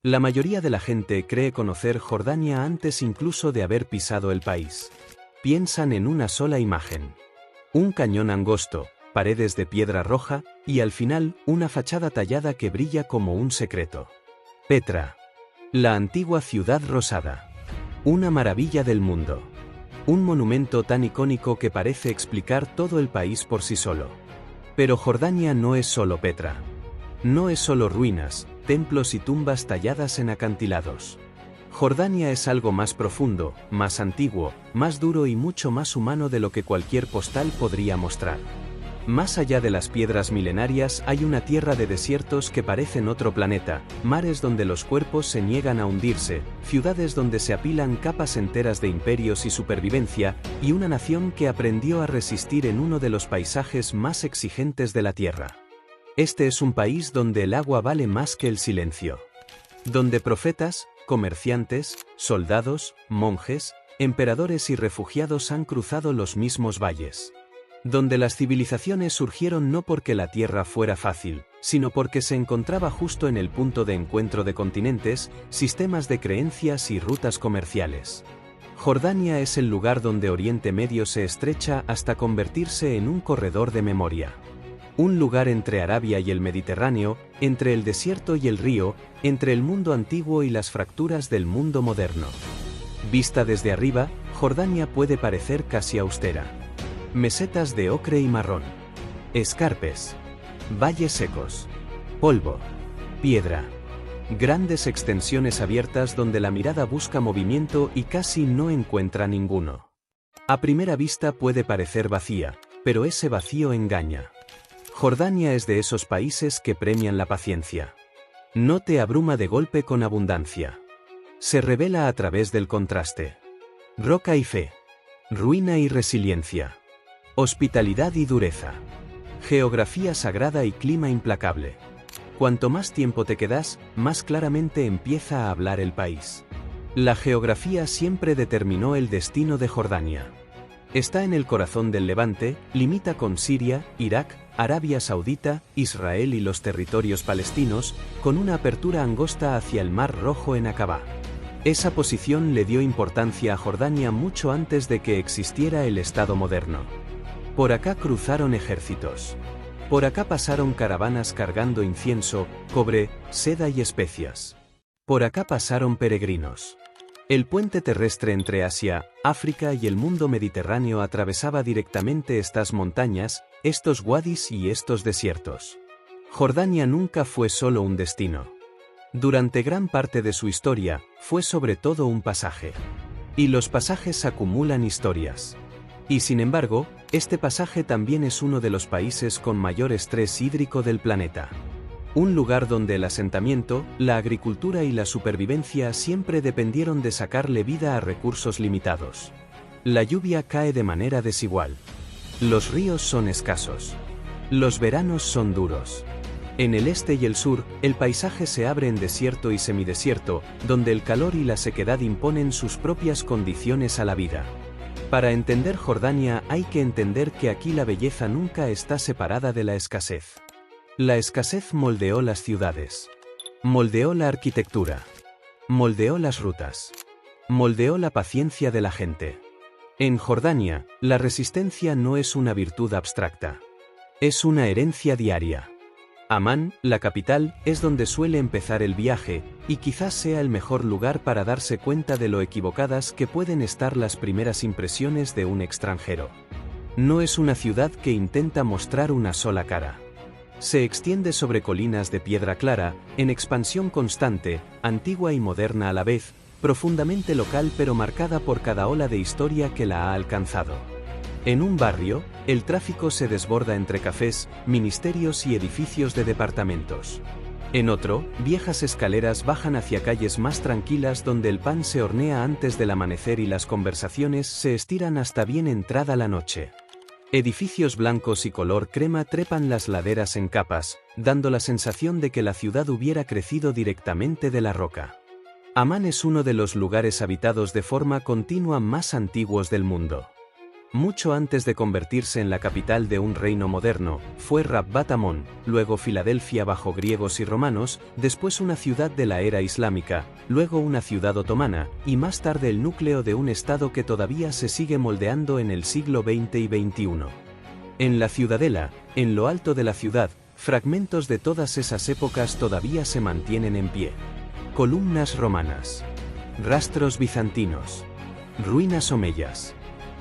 La mayoría de la gente cree conocer Jordania antes incluso de haber pisado el país. Piensan en una sola imagen. Un cañón angosto, paredes de piedra roja, y al final, una fachada tallada que brilla como un secreto. Petra. La antigua ciudad rosada. Una maravilla del mundo. Un monumento tan icónico que parece explicar todo el país por sí solo. Pero Jordania no es solo Petra. No es solo ruinas, templos y tumbas talladas en acantilados. Jordania es algo más profundo, más antiguo, más duro y mucho más humano de lo que cualquier postal podría mostrar. Más allá de las piedras milenarias hay una tierra de desiertos que parecen otro planeta, mares donde los cuerpos se niegan a hundirse, ciudades donde se apilan capas enteras de imperios y supervivencia, y una nación que aprendió a resistir en uno de los paisajes más exigentes de la tierra. Este es un país donde el agua vale más que el silencio. Donde profetas, comerciantes, soldados, monjes, emperadores y refugiados han cruzado los mismos valles. Donde las civilizaciones surgieron no porque la tierra fuera fácil, sino porque se encontraba justo en el punto de encuentro de continentes, sistemas de creencias y rutas comerciales. Jordania es el lugar donde Oriente Medio se estrecha hasta convertirse en un corredor de memoria. Un lugar entre Arabia y el Mediterráneo, entre el desierto y el río, entre el mundo antiguo y las fracturas del mundo moderno. Vista desde arriba, Jordania puede parecer casi austera. Mesetas de ocre y marrón. Escarpes. Valles secos. Polvo. Piedra. Grandes extensiones abiertas donde la mirada busca movimiento y casi no encuentra ninguno. A primera vista puede parecer vacía, pero ese vacío engaña. Jordania es de esos países que premian la paciencia. No te abruma de golpe con abundancia. Se revela a través del contraste. Roca y fe. Ruina y resiliencia. Hospitalidad y dureza. Geografía sagrada y clima implacable. Cuanto más tiempo te quedas, más claramente empieza a hablar el país. La geografía siempre determinó el destino de Jordania. Está en el corazón del Levante, limita con Siria, Irak, Arabia Saudita, Israel y los territorios palestinos, con una apertura angosta hacia el Mar Rojo en Acabá. Esa posición le dio importancia a Jordania mucho antes de que existiera el Estado moderno. Por acá cruzaron ejércitos. Por acá pasaron caravanas cargando incienso, cobre, seda y especias. Por acá pasaron peregrinos. El puente terrestre entre Asia, África y el mundo mediterráneo atravesaba directamente estas montañas, estos wadis y estos desiertos. Jordania nunca fue solo un destino. Durante gran parte de su historia, fue sobre todo un pasaje. Y los pasajes acumulan historias. Y sin embargo, este pasaje también es uno de los países con mayor estrés hídrico del planeta. Un lugar donde el asentamiento, la agricultura y la supervivencia siempre dependieron de sacarle vida a recursos limitados. La lluvia cae de manera desigual. Los ríos son escasos. Los veranos son duros. En el este y el sur, el paisaje se abre en desierto y semidesierto, donde el calor y la sequedad imponen sus propias condiciones a la vida. Para entender Jordania hay que entender que aquí la belleza nunca está separada de la escasez. La escasez moldeó las ciudades. Moldeó la arquitectura. Moldeó las rutas. Moldeó la paciencia de la gente. En Jordania, la resistencia no es una virtud abstracta. Es una herencia diaria. Amán, la capital, es donde suele empezar el viaje, y quizás sea el mejor lugar para darse cuenta de lo equivocadas que pueden estar las primeras impresiones de un extranjero. No es una ciudad que intenta mostrar una sola cara. Se extiende sobre colinas de piedra clara, en expansión constante, antigua y moderna a la vez, profundamente local pero marcada por cada ola de historia que la ha alcanzado. En un barrio, el tráfico se desborda entre cafés, ministerios y edificios de departamentos. En otro, viejas escaleras bajan hacia calles más tranquilas donde el pan se hornea antes del amanecer y las conversaciones se estiran hasta bien entrada la noche. Edificios blancos y color crema trepan las laderas en capas, dando la sensación de que la ciudad hubiera crecido directamente de la roca. Amán es uno de los lugares habitados de forma continua más antiguos del mundo. Mucho antes de convertirse en la capital de un reino moderno, fue Rabbat Amón, luego Filadelfia bajo griegos y romanos, después una ciudad de la era islámica, luego una ciudad otomana, y más tarde el núcleo de un estado que todavía se sigue moldeando en el siglo XX y XXI. En la ciudadela, en lo alto de la ciudad, fragmentos de todas esas épocas todavía se mantienen en pie. Columnas romanas. Rastros bizantinos. Ruinas omeyas.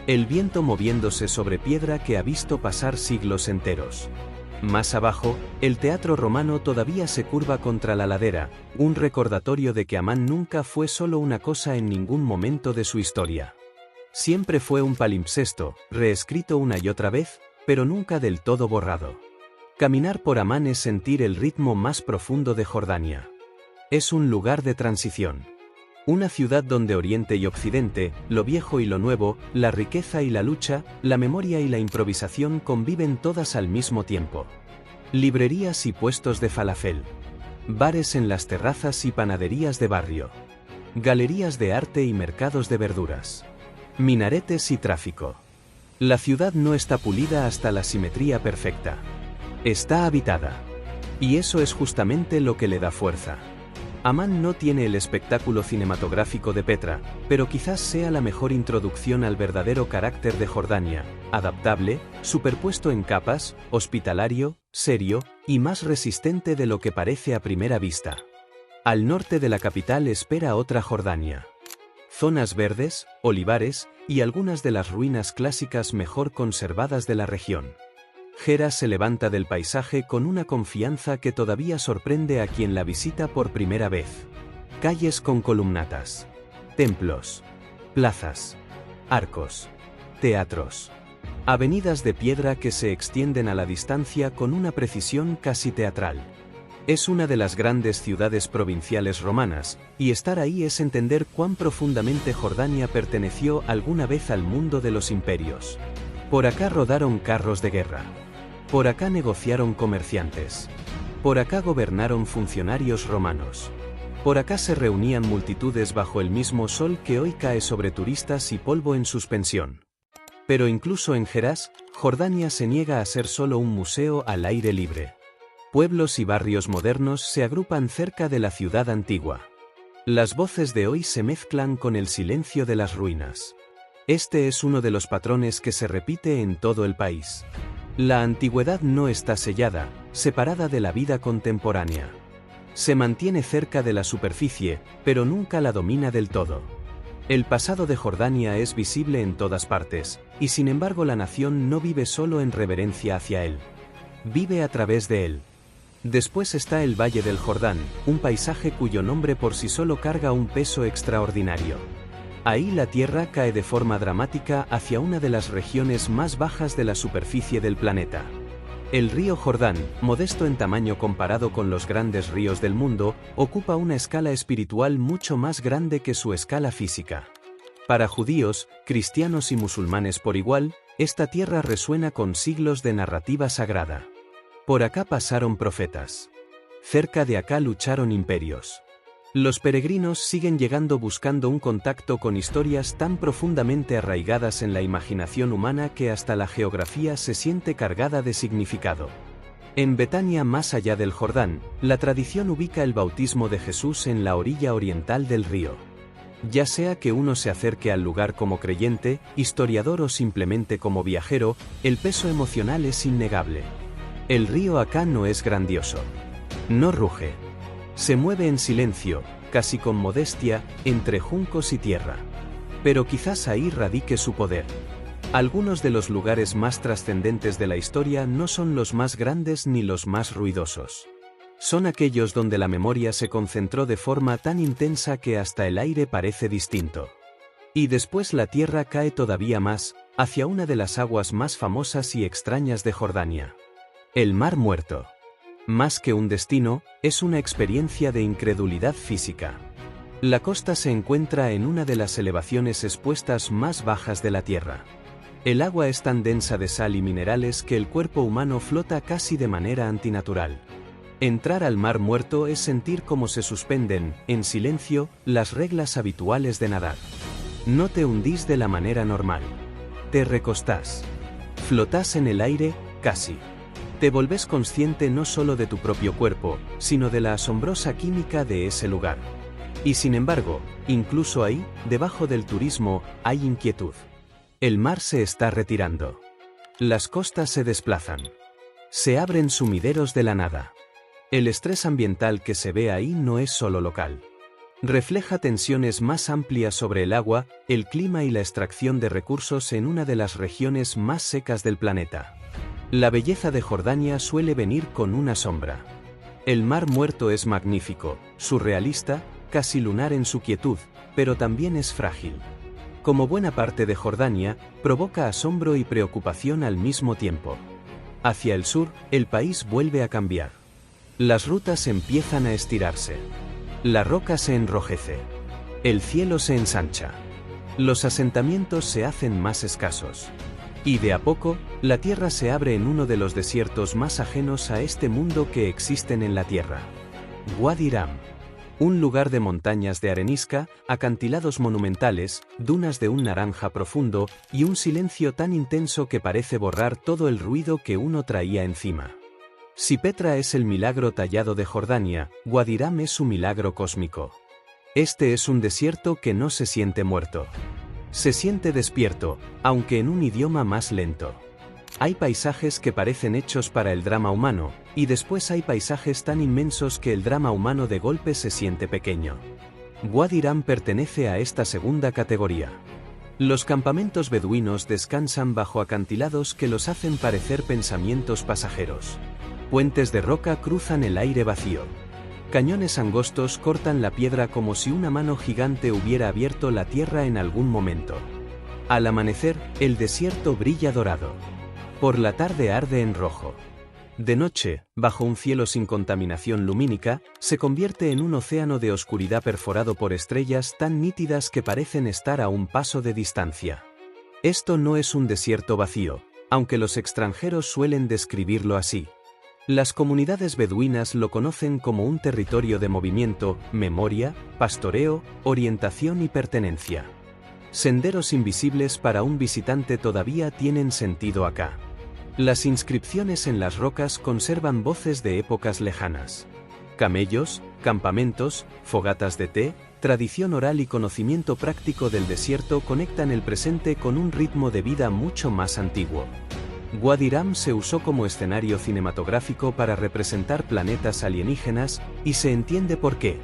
El viento moviéndose sobre piedra que ha visto pasar siglos enteros. Más abajo, el teatro romano todavía se curva contra la ladera, un recordatorio de que Amán nunca fue solo una cosa en ningún momento de su historia. Siempre fue un palimpsesto, reescrito una y otra vez, pero nunca del todo borrado. Caminar por Amán es sentir el ritmo más profundo de Jordania. Es un lugar de transición. Una ciudad donde Oriente y Occidente, lo viejo y lo nuevo, la riqueza y la lucha, la memoria y la improvisación conviven todas al mismo tiempo. Librerías y puestos de falafel. Bares en las terrazas y panaderías de barrio. Galerías de arte y mercados de verduras. Minaretes y tráfico. La ciudad no está pulida hasta la simetría perfecta. Está habitada. Y eso es justamente lo que le da fuerza. Amán no tiene el espectáculo cinematográfico de Petra, pero quizás sea la mejor introducción al verdadero carácter de Jordania, adaptable, superpuesto en capas, hospitalario, serio, y más resistente de lo que parece a primera vista. Al norte de la capital espera otra Jordania. Zonas verdes, olivares, y algunas de las ruinas clásicas mejor conservadas de la región. Gera se levanta del paisaje con una confianza que todavía sorprende a quien la visita por primera vez. Calles con columnatas. Templos. Plazas. Arcos. Teatros. Avenidas de piedra que se extienden a la distancia con una precisión casi teatral. Es una de las grandes ciudades provinciales romanas, y estar ahí es entender cuán profundamente Jordania perteneció alguna vez al mundo de los imperios. Por acá rodaron carros de guerra. Por acá negociaron comerciantes. Por acá gobernaron funcionarios romanos. Por acá se reunían multitudes bajo el mismo sol que hoy cae sobre turistas y polvo en suspensión. Pero incluso en Gerás, Jordania se niega a ser solo un museo al aire libre. Pueblos y barrios modernos se agrupan cerca de la ciudad antigua. Las voces de hoy se mezclan con el silencio de las ruinas. Este es uno de los patrones que se repite en todo el país. La antigüedad no está sellada, separada de la vida contemporánea. Se mantiene cerca de la superficie, pero nunca la domina del todo. El pasado de Jordania es visible en todas partes, y sin embargo la nación no vive solo en reverencia hacia él. Vive a través de él. Después está el Valle del Jordán, un paisaje cuyo nombre por sí solo carga un peso extraordinario. Ahí la tierra cae de forma dramática hacia una de las regiones más bajas de la superficie del planeta. El río Jordán, modesto en tamaño comparado con los grandes ríos del mundo, ocupa una escala espiritual mucho más grande que su escala física. Para judíos, cristianos y musulmanes por igual, esta tierra resuena con siglos de narrativa sagrada. Por acá pasaron profetas. Cerca de acá lucharon imperios. Los peregrinos siguen llegando buscando un contacto con historias tan profundamente arraigadas en la imaginación humana que hasta la geografía se siente cargada de significado. En Betania, más allá del Jordán, la tradición ubica el bautismo de Jesús en la orilla oriental del río. Ya sea que uno se acerque al lugar como creyente, historiador o simplemente como viajero, el peso emocional es innegable. El río acá no es grandioso. No ruge. Se mueve en silencio, casi con modestia, entre juncos y tierra. Pero quizás ahí radique su poder. Algunos de los lugares más trascendentes de la historia no son los más grandes ni los más ruidosos. Son aquellos donde la memoria se concentró de forma tan intensa que hasta el aire parece distinto. Y después la tierra cae todavía más, hacia una de las aguas más famosas y extrañas de Jordania. El Mar Muerto. Más que un destino, es una experiencia de incredulidad física. La costa se encuentra en una de las elevaciones expuestas más bajas de la Tierra. El agua es tan densa de sal y minerales que el cuerpo humano flota casi de manera antinatural. Entrar al Mar Muerto es sentir cómo se suspenden, en silencio, las reglas habituales de nadar. No te hundís de la manera normal. Te recostás. Flotás en el aire, casi. Te volvés consciente no solo de tu propio cuerpo, sino de la asombrosa química de ese lugar. Y sin embargo, incluso ahí, debajo del turismo, hay inquietud. El mar se está retirando. Las costas se desplazan. Se abren sumideros de la nada. El estrés ambiental que se ve ahí no es solo local. Refleja tensiones más amplias sobre el agua, el clima y la extracción de recursos en una de las regiones más secas del planeta. La belleza de Jordania suele venir con una sombra. El Mar Muerto es magnífico, surrealista, casi lunar en su quietud, pero también es frágil. Como buena parte de Jordania, provoca asombro y preocupación al mismo tiempo. Hacia el sur, el país vuelve a cambiar. Las rutas empiezan a estirarse. La roca se enrojece. El cielo se ensancha. Los asentamientos se hacen más escasos. Y de a poco, la tierra se abre en uno de los desiertos más ajenos a este mundo que existen en la tierra. Wadi Ram. Un lugar de montañas de arenisca, acantilados monumentales, dunas de un naranja profundo y un silencio tan intenso que parece borrar todo el ruido que uno traía encima. Si Petra es el milagro tallado de Jordania, Wadi Ram es su milagro cósmico. Este es un desierto que no se siente muerto. Se siente despierto, aunque en un idioma más lento. Hay paisajes que parecen hechos para el drama humano, y después hay paisajes tan inmensos que el drama humano de golpe se siente pequeño. Wadi Ram pertenece a esta segunda categoría. Los campamentos beduinos descansan bajo acantilados que los hacen parecer pensamientos pasajeros. Puentes de roca cruzan el aire vacío. Cañones angostos cortan la piedra como si una mano gigante hubiera abierto la tierra en algún momento. Al amanecer, el desierto brilla dorado. Por la tarde arde en rojo. De noche, bajo un cielo sin contaminación lumínica, se convierte en un océano de oscuridad perforado por estrellas tan nítidas que parecen estar a un paso de distancia. Esto no es un desierto vacío, aunque los extranjeros suelen describirlo así. Las comunidades beduinas lo conocen como un territorio de movimiento, memoria, pastoreo, orientación y pertenencia. Senderos invisibles para un visitante todavía tienen sentido acá. Las inscripciones en las rocas conservan voces de épocas lejanas. Camellos, campamentos, fogatas de té, tradición oral y conocimiento práctico del desierto conectan el presente con un ritmo de vida mucho más antiguo. Wadi Ram se usó como escenario cinematográfico para representar planetas alienígenas, y se entiende por qué.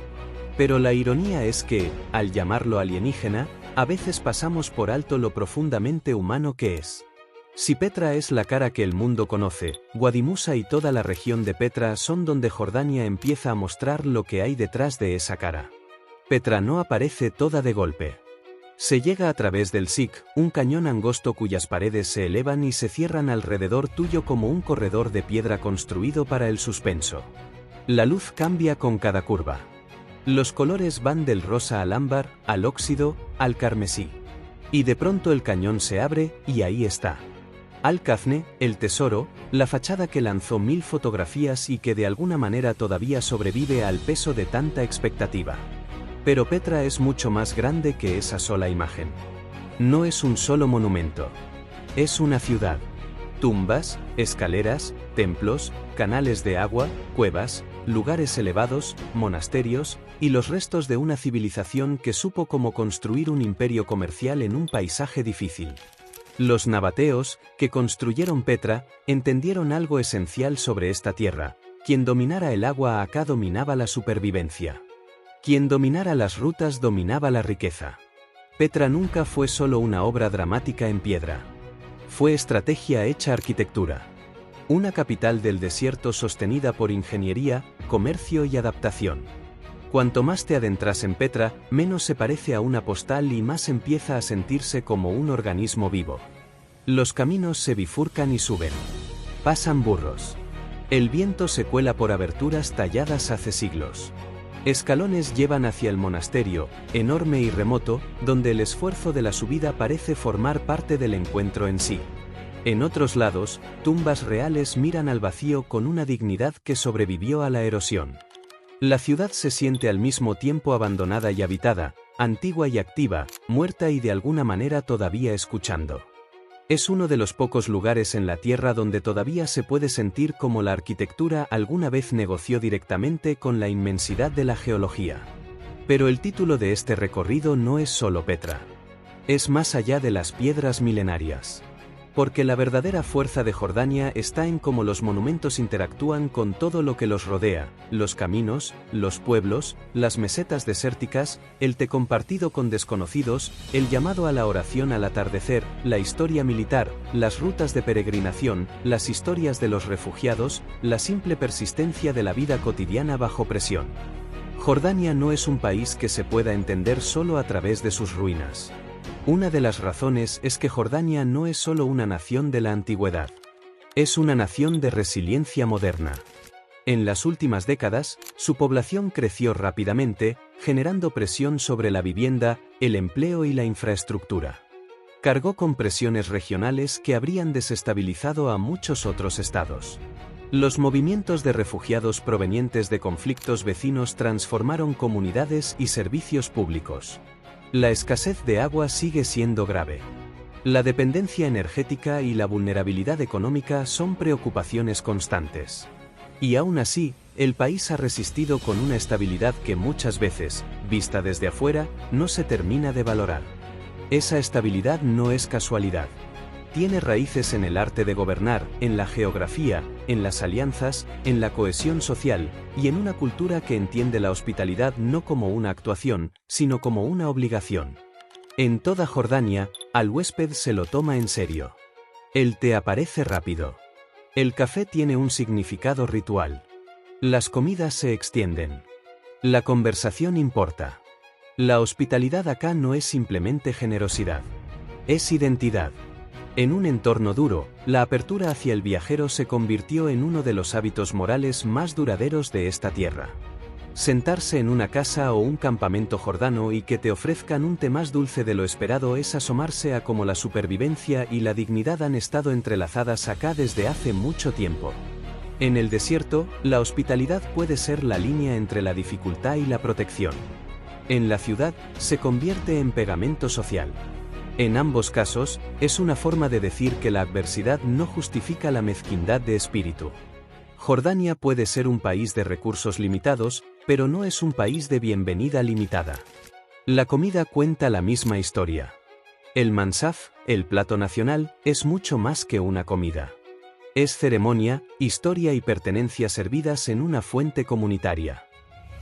Pero la ironía es que, al llamarlo alienígena, a veces pasamos por alto lo profundamente humano que es. Si Petra es la cara que el mundo conoce, Wadi Musa y toda la región de Petra son donde Jordania empieza a mostrar lo que hay detrás de esa cara. Petra no aparece toda de golpe. Se llega a través del Sik, un cañón angosto cuyas paredes se elevan y se cierran alrededor tuyo como un corredor de piedra construido para el suspenso. La luz cambia con cada curva. Los colores van del rosa al ámbar, al óxido, al carmesí. Y de pronto el cañón se abre, y ahí está. Al-Kafne, el tesoro, la fachada que lanzó 1000 fotografías y que de alguna manera todavía sobrevive al peso de tanta expectativa. Pero Petra es mucho más grande que esa sola imagen. No es un solo monumento. Es una ciudad. Tumbas, escaleras, templos, canales de agua, cuevas, lugares elevados, monasterios, y los restos de una civilización que supo cómo construir un imperio comercial en un paisaje difícil. Los nabateos, que construyeron Petra, entendieron algo esencial sobre esta tierra: quien dominara el agua acá dominaba la supervivencia. Quien dominara las rutas dominaba la riqueza. Petra nunca fue solo una obra dramática en piedra. Fue estrategia hecha arquitectura. Una capital del desierto sostenida por ingeniería, comercio y adaptación. Cuanto más te adentras en Petra, menos se parece a una postal y más empieza a sentirse como un organismo vivo. Los caminos se bifurcan y suben. Pasan burros. El viento se cuela por aberturas talladas hace siglos. Escalones llevan hacia el monasterio, enorme y remoto, donde el esfuerzo de la subida parece formar parte del encuentro en sí. En otros lados, tumbas reales miran al vacío con una dignidad que sobrevivió a la erosión. La ciudad se siente al mismo tiempo abandonada y habitada, antigua y activa, muerta y de alguna manera todavía escuchando. Es uno de los pocos lugares en la Tierra donde todavía se puede sentir cómo la arquitectura alguna vez negoció directamente con la inmensidad de la geología. Pero el título de este recorrido no es solo Petra. Es más allá de las piedras milenarias. Porque la verdadera fuerza de Jordania está en cómo los monumentos interactúan con todo lo que los rodea, los caminos, los pueblos, las mesetas desérticas, el té compartido con desconocidos, el llamado a la oración al atardecer, la historia militar, las rutas de peregrinación, las historias de los refugiados, la simple persistencia de la vida cotidiana bajo presión. Jordania no es un país que se pueda entender solo a través de sus ruinas. Una de las razones es que Jordania no es solo una nación de la antigüedad. Es una nación de resiliencia moderna. En las últimas décadas, su población creció rápidamente, generando presión sobre la vivienda, el empleo y la infraestructura. Cargó con presiones regionales que habrían desestabilizado a muchos otros estados. Los movimientos de refugiados provenientes de conflictos vecinos transformaron comunidades y servicios públicos. La escasez de agua sigue siendo grave. La dependencia energética y la vulnerabilidad económica son preocupaciones constantes. Y aún así, el país ha resistido con una estabilidad que muchas veces, vista desde afuera, no se termina de valorar. Esa estabilidad no es casualidad. Tiene raíces en el arte de gobernar, en la geografía, en las alianzas, en la cohesión social, y en una cultura que entiende la hospitalidad no como una actuación, sino como una obligación. En toda Jordania, al huésped se lo toma en serio. El té aparece rápido. El café tiene un significado ritual. Las comidas se extienden. La conversación importa. La hospitalidad acá no es simplemente generosidad. Es identidad. En un entorno duro, la apertura hacia el viajero se convirtió en uno de los hábitos morales más duraderos de esta tierra. Sentarse en una casa o un campamento jordano y que te ofrezcan un té más dulce de lo esperado es asomarse a cómo la supervivencia y la dignidad han estado entrelazadas acá desde hace mucho tiempo. En el desierto, la hospitalidad puede ser la línea entre la dificultad y la protección. En la ciudad, se convierte en pegamento social. En ambos casos, es una forma de decir que la adversidad no justifica la mezquindad de espíritu. Jordania puede ser un país de recursos limitados, pero no es un país de bienvenida limitada. La comida cuenta la misma historia. El mansaf, el plato nacional, es mucho más que una comida. Es ceremonia, historia y pertenencia servidas en una fuente comunitaria.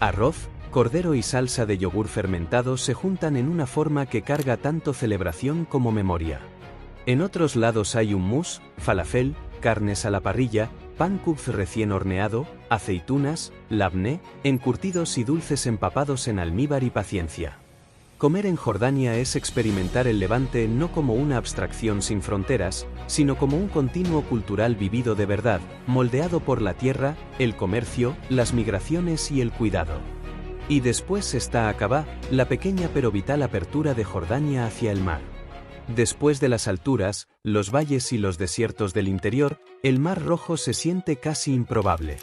Arroz, cordero y salsa de yogur fermentado se juntan en una forma que carga tanto celebración como memoria. En otros lados hay hummus, falafel, carnes a la parrilla, pan kubz recién horneado, aceitunas, labné, encurtidos y dulces empapados en almíbar y paciencia. Comer en Jordania es experimentar el Levante no como una abstracción sin fronteras, sino como un continuo cultural vivido de verdad, moldeado por la tierra, el comercio, las migraciones y el cuidado. Y después está Aqaba, la pequeña pero vital apertura de Jordania hacia el mar. Después de las alturas, los valles y los desiertos del interior, el Mar Rojo se siente casi improbable.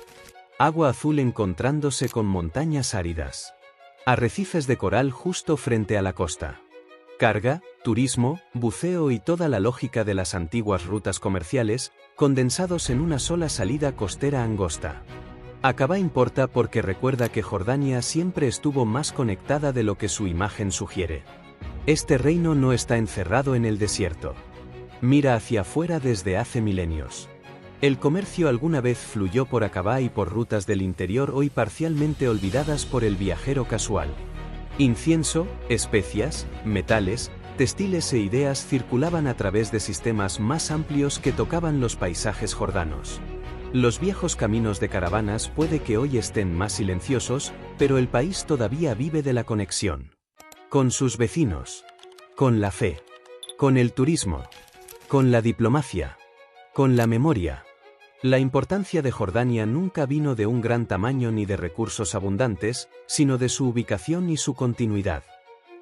Agua azul encontrándose con montañas áridas. Arrecifes de coral justo frente a la costa. Carga, turismo, buceo y toda la lógica de las antiguas rutas comerciales, condensados en una sola salida costera angosta. Aqaba importa porque recuerda que Jordania siempre estuvo más conectada de lo que su imagen sugiere. Este reino no está encerrado en el desierto. Mira hacia afuera desde hace milenios. El comercio alguna vez fluyó por Aqaba y por rutas del interior hoy parcialmente olvidadas por el viajero casual. Incienso, especias, metales, textiles e ideas circulaban a través de sistemas más amplios que tocaban los paisajes jordanos. Los viejos caminos de caravanas puede que hoy estén más silenciosos, pero el país todavía vive de la conexión. Con sus vecinos. Con la fe. Con el turismo. Con la diplomacia. Con la memoria. La importancia de Jordania nunca vino de un gran tamaño ni de recursos abundantes, sino de su ubicación y su continuidad.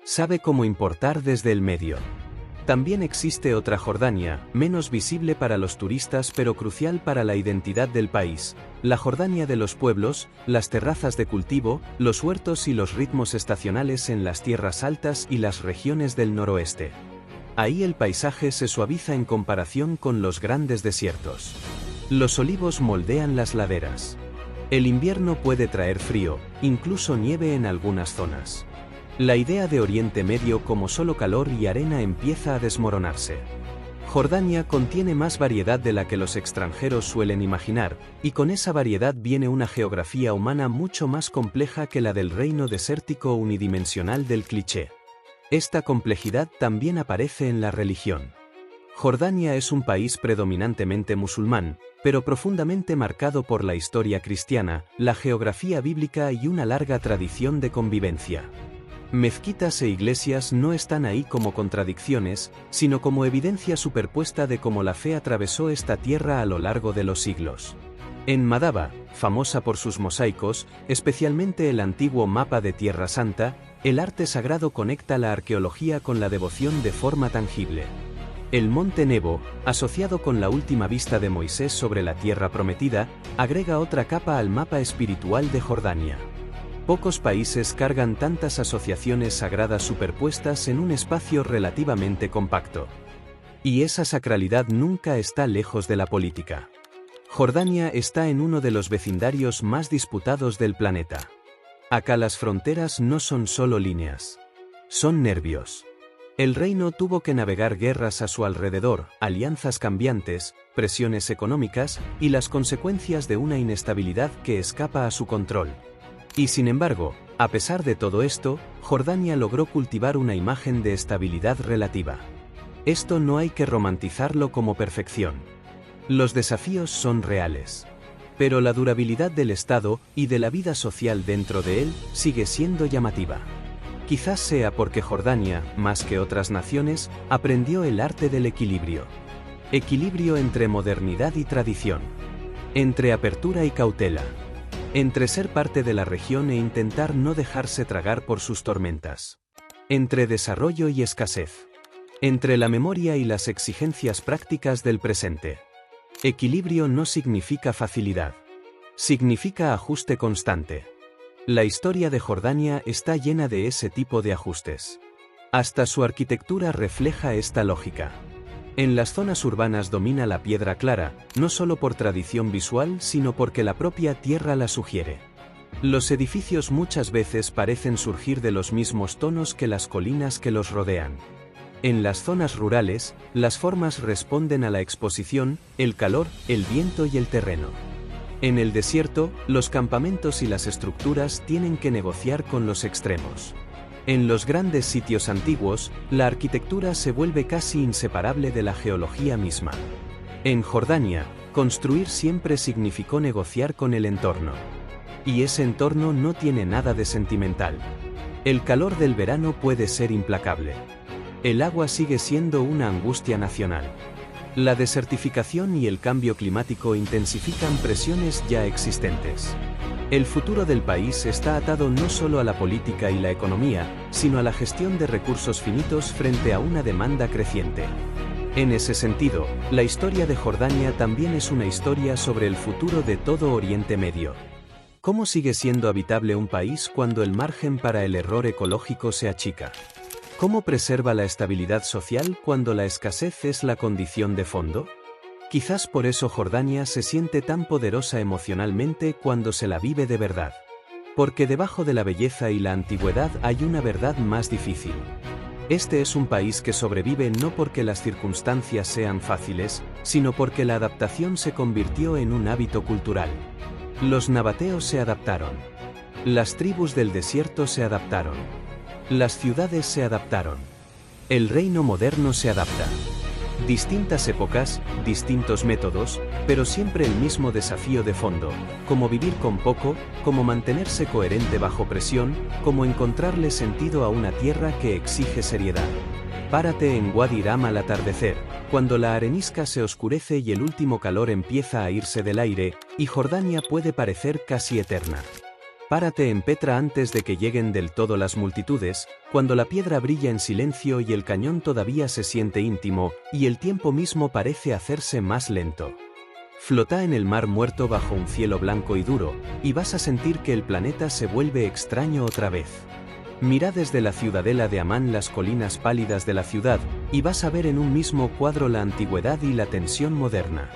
Sabe cómo importar desde el medio. También existe otra Jordania, menos visible para los turistas pero crucial para la identidad del país, la Jordania de los pueblos, las terrazas de cultivo, los huertos y los ritmos estacionales en las tierras altas y las regiones del noroeste. Ahí el paisaje se suaviza en comparación con los grandes desiertos. Los olivos moldean las laderas. El invierno puede traer frío, incluso nieve en algunas zonas. La idea de Oriente Medio como solo calor y arena empieza a desmoronarse. Jordania contiene más variedad de la que los extranjeros suelen imaginar, y con esa variedad viene una geografía humana mucho más compleja que la del reino desértico unidimensional del cliché. Esta complejidad también aparece en la religión. Jordania es un país predominantemente musulmán, pero profundamente marcado por la historia cristiana, la geografía bíblica y una larga tradición de convivencia. Mezquitas e iglesias no están ahí como contradicciones, sino como evidencia superpuesta de cómo la fe atravesó esta tierra a lo largo de los siglos. En Madaba, famosa por sus mosaicos, especialmente el antiguo mapa de Tierra Santa, el arte sagrado conecta la arqueología con la devoción de forma tangible. El monte Nebo, asociado con la última vista de Moisés sobre la tierra prometida, agrega otra capa al mapa espiritual de Jordania. Pocos países cargan tantas asociaciones sagradas superpuestas en un espacio relativamente compacto. Y esa sacralidad nunca está lejos de la política. Jordania está en uno de los vecindarios más disputados del planeta. Acá las fronteras no son solo líneas. Son nervios. El reino tuvo que navegar guerras a su alrededor, alianzas cambiantes, presiones económicas y las consecuencias de una inestabilidad que escapa a su control. Y sin embargo, a pesar de todo esto, Jordania logró cultivar una imagen de estabilidad relativa. Esto no hay que romantizarlo como perfección. Los desafíos son reales. Pero la durabilidad del Estado y de la vida social dentro de él sigue siendo llamativa. Quizás sea porque Jordania, más que otras naciones, aprendió el arte del equilibrio. Equilibrio entre modernidad y tradición. Entre apertura y cautela. Entre ser parte de la región e intentar no dejarse tragar por sus tormentas. Entre desarrollo y escasez. Entre la memoria y las exigencias prácticas del presente. Equilibrio no significa facilidad. Significa ajuste constante. La historia de Jordania está llena de ese tipo de ajustes. Hasta su arquitectura refleja esta lógica. En las zonas urbanas domina la piedra clara, no solo por tradición visual, sino porque la propia tierra la sugiere. Los edificios muchas veces parecen surgir de los mismos tonos que las colinas que los rodean. En las zonas rurales, las formas responden a la exposición, el calor, el viento y el terreno. En el desierto, los campamentos y las estructuras tienen que negociar con los extremos. En los grandes sitios antiguos, la arquitectura se vuelve casi inseparable de la geología misma. En Jordania, construir siempre significó negociar con el entorno. Y ese entorno no tiene nada de sentimental. El calor del verano puede ser implacable. El agua sigue siendo una angustia nacional. La desertificación y el cambio climático intensifican presiones ya existentes. El futuro del país está atado no solo a la política y la economía, sino a la gestión de recursos finitos frente a una demanda creciente. En ese sentido, la historia de Jordania también es una historia sobre el futuro de todo Oriente Medio. ¿Cómo sigue siendo habitable un país cuando el margen para el error ecológico se achica? ¿Cómo preserva la estabilidad social cuando la escasez es la condición de fondo? Quizás por eso Jordania se siente tan poderosa emocionalmente cuando se la vive de verdad. Porque debajo de la belleza y la antigüedad hay una verdad más difícil. Este es un país que sobrevive no porque las circunstancias sean fáciles, sino porque la adaptación se convirtió en un hábito cultural. Los nabateos se adaptaron. Las tribus del desierto se adaptaron. Las ciudades se adaptaron. El reino moderno se adapta. Distintas épocas, distintos métodos, pero siempre el mismo desafío de fondo, como vivir con poco, como mantenerse coherente bajo presión, como encontrarle sentido a una tierra que exige seriedad. Párate en Wadi Ram al atardecer, cuando la arenisca se oscurece y el último calor empieza a irse del aire, y Jordania puede parecer casi eterna. Párate en Petra antes de que lleguen del todo las multitudes, cuando la piedra brilla en silencio y el cañón todavía se siente íntimo, y el tiempo mismo parece hacerse más lento. Flota en el mar muerto bajo un cielo blanco y duro, y vas a sentir que el planeta se vuelve extraño otra vez. Mira desde la ciudadela de Amán las colinas pálidas de la ciudad, y vas a ver en un mismo cuadro la antigüedad y la tensión moderna.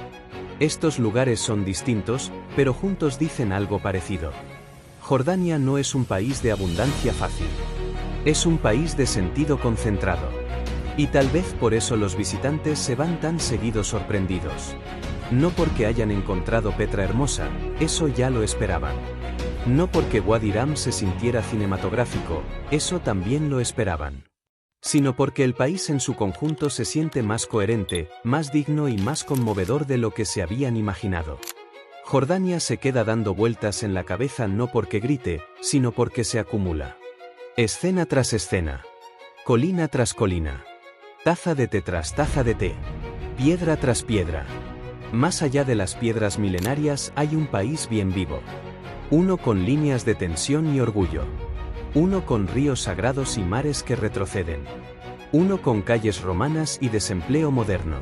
Estos lugares son distintos, pero juntos dicen algo parecido. Jordania no es un país de abundancia fácil. Es un país de sentido concentrado. Y tal vez por eso los visitantes se van tan seguido sorprendidos. No porque hayan encontrado Petra hermosa, eso ya lo esperaban. No porque Wadi Rum se sintiera cinematográfico, eso también lo esperaban. Sino porque el país en su conjunto se siente más coherente, más digno y más conmovedor de lo que se habían imaginado. Jordania se queda dando vueltas en la cabeza no porque grite, sino porque se acumula. Escena tras escena. Colina tras colina. Taza de té tras taza de té. Piedra tras piedra. Más allá de las piedras milenarias hay un país bien vivo. Uno con líneas de tensión y orgullo. Uno con ríos sagrados y mares que retroceden. Uno con calles romanas y desempleo moderno.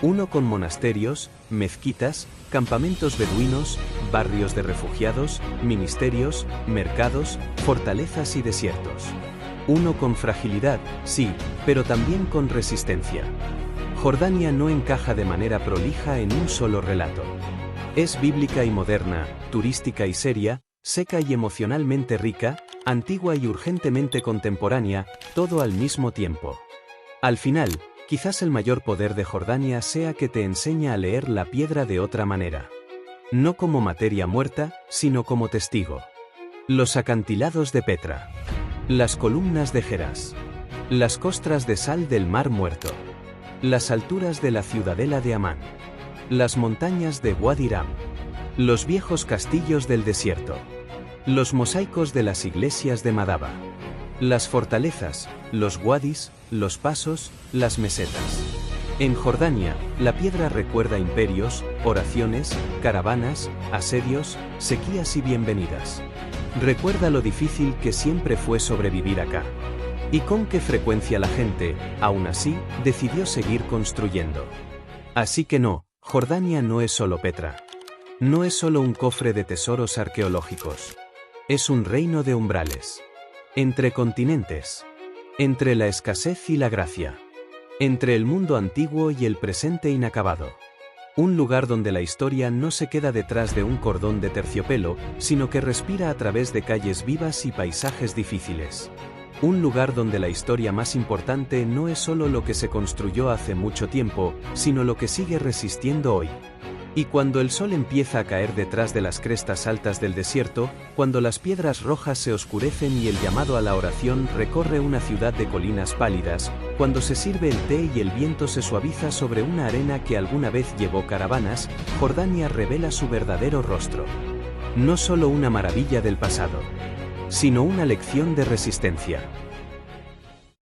Uno con monasterios, mezquitas, campamentos beduinos, barrios de refugiados, ministerios, mercados, fortalezas y desiertos. Uno con fragilidad, sí, pero también con resistencia. Jordania no encaja de manera prolija en un solo relato. Es bíblica y moderna, turística y seria, seca y emocionalmente rica, antigua y urgentemente contemporánea, todo al mismo tiempo. Al final, quizás el mayor poder de Jordania sea que te enseña a leer la piedra de otra manera. No como materia muerta, sino como testigo. Los acantilados de Petra. Las columnas de Geras. Las costras de sal del Mar Muerto. Las alturas de la ciudadela de Amán. Las montañas de Wadi Rum. Los viejos castillos del desierto. Los mosaicos de las iglesias de Madaba. Las fortalezas, los wadis, los pasos, las mesetas. En Jordania, la piedra recuerda imperios, oraciones, caravanas, asedios, sequías y bienvenidas. Recuerda lo difícil que siempre fue sobrevivir acá. Y con qué frecuencia la gente, aún así, decidió seguir construyendo. Así que no, Jordania no es solo Petra. No es solo un cofre de tesoros arqueológicos. Es un reino de umbrales. Entre continentes. Entre la escasez y la gracia. Entre el mundo antiguo y el presente inacabado. Un lugar donde la historia no se queda detrás de un cordón de terciopelo, sino que respira a través de calles vivas y paisajes difíciles. Un lugar donde la historia más importante no es solo lo que se construyó hace mucho tiempo, sino lo que sigue resistiendo hoy. Y cuando el sol empieza a caer detrás de las crestas altas del desierto, cuando las piedras rojas se oscurecen y el llamado a la oración recorre una ciudad de colinas pálidas, cuando se sirve el té y el viento se suaviza sobre una arena que alguna vez llevó caravanas, Jordania revela su verdadero rostro. No solo una maravilla del pasado, sino una lección de resistencia.